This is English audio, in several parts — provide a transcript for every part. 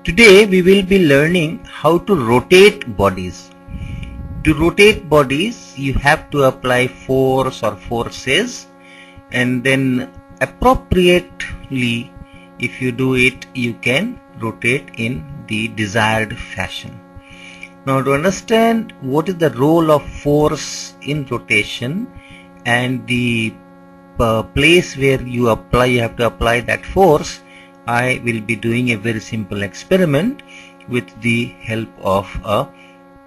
Today we will be learning how to rotate bodies. To rotate bodies, you have to apply force or forces, and then appropriately, if you do it, you can rotate in the desired fashion. Now, to understand what is the role of force in rotation and the place where you have to apply that force, I will be doing a very simple experiment with the help of a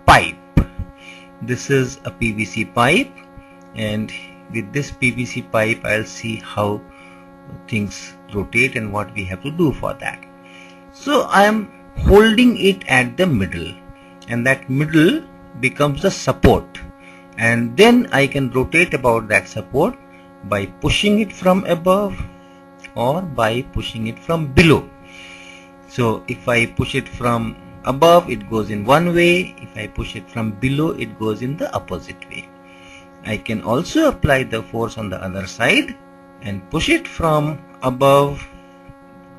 pipe. This is a PVC pipe, and with this PVC pipe I'll see how things rotate and what we have to do for that. So I am holding it at the middle, and that middle becomes the support, and then I can rotate about that support by pushing it from above or by pushing it from below. So if I push it from above, it goes in one way. If I push it from below, it goes in the opposite way. I can also apply the force on the other side and push it from above,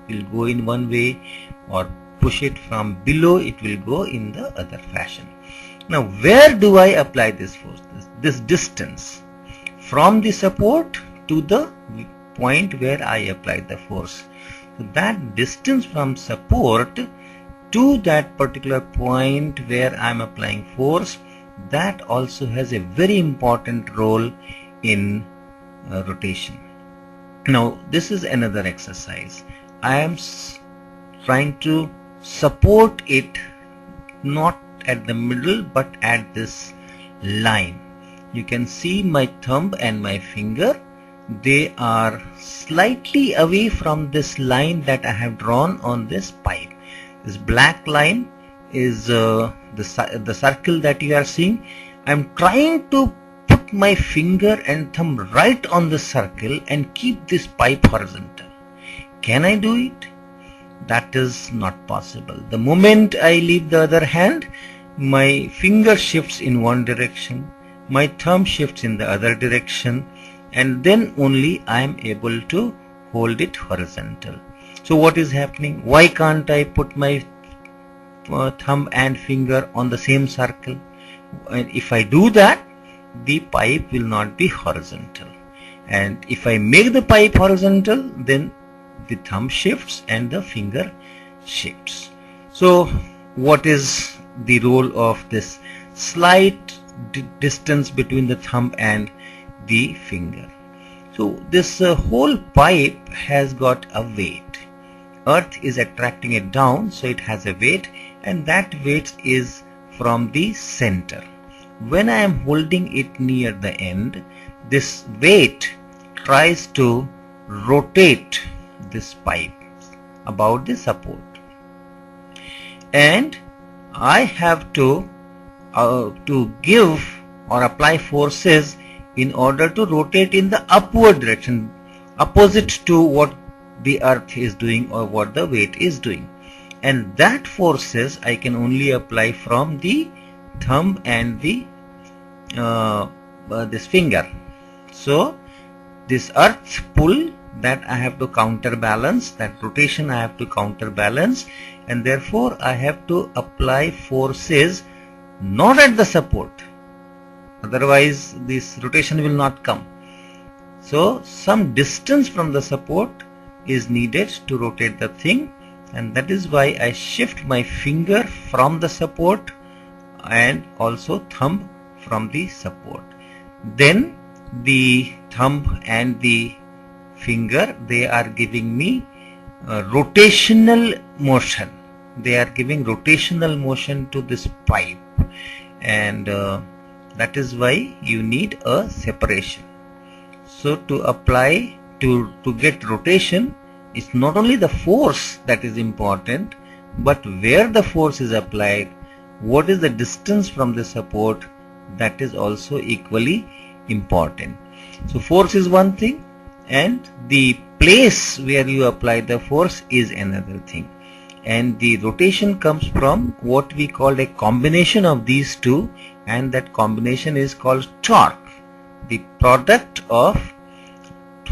it will go in one way, or push it from below, it will go in the other fashion. Now where do I apply this force? This distance from the support to the point where I applied the force. So that distance from support to that particular point where I am applying force, that also has a very important role in rotation. Now this is another exercise. I am trying to support it not at the middle but at this line. You can see my thumb and my finger, they are slightly away from this line that I have drawn on this pipe. This black line is the circle that you are seeing. I am trying to put my finger and thumb right on the circle and keep this pipe horizontal. Can I do it? That is not possible. The moment I leave the other hand, my finger shifts in one direction, my thumb shifts in the other direction, and then only I am able to hold it horizontal. So what is happening? Why can't I put my thumb and finger on the same circle? And if I do that, the pipe will not be horizontal. And if I make the pipe horizontal, then the thumb shifts and the finger shifts. So what is the role of this slight distance between the thumb and the finger? So this whole pipe has got a weight. Earth is attracting it down, so it has a weight, and that weight is from the center. When I am holding it near the end, this weight tries to rotate this pipe about the support, and I have to give or apply forces in order to rotate in the upward direction, opposite to what the earth is doing or what the weight is doing. And that forces I can only apply from the thumb and the this finger. So this earth pull, that I have to counterbalance, that rotation I have to counterbalance, and therefore I have to apply forces not at the support, otherwise this rotation will not come. So some distance from the support is needed to rotate the thing, and that is why I shift my finger from the support and also thumb from the support. Then the thumb and the finger, they are giving me rotational motion. They are giving rotational motion to this pipe, and that is why you need a separation. So to apply, to get rotation, it's not only the force that is important, but where the force is applied, what is the distance from the support, that is also equally important. So force is one thing, and the place where you apply the force is another thing. And the rotation comes from what we call a combination of these two, and that combination is called torque, the product of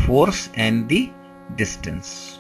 force and the distance.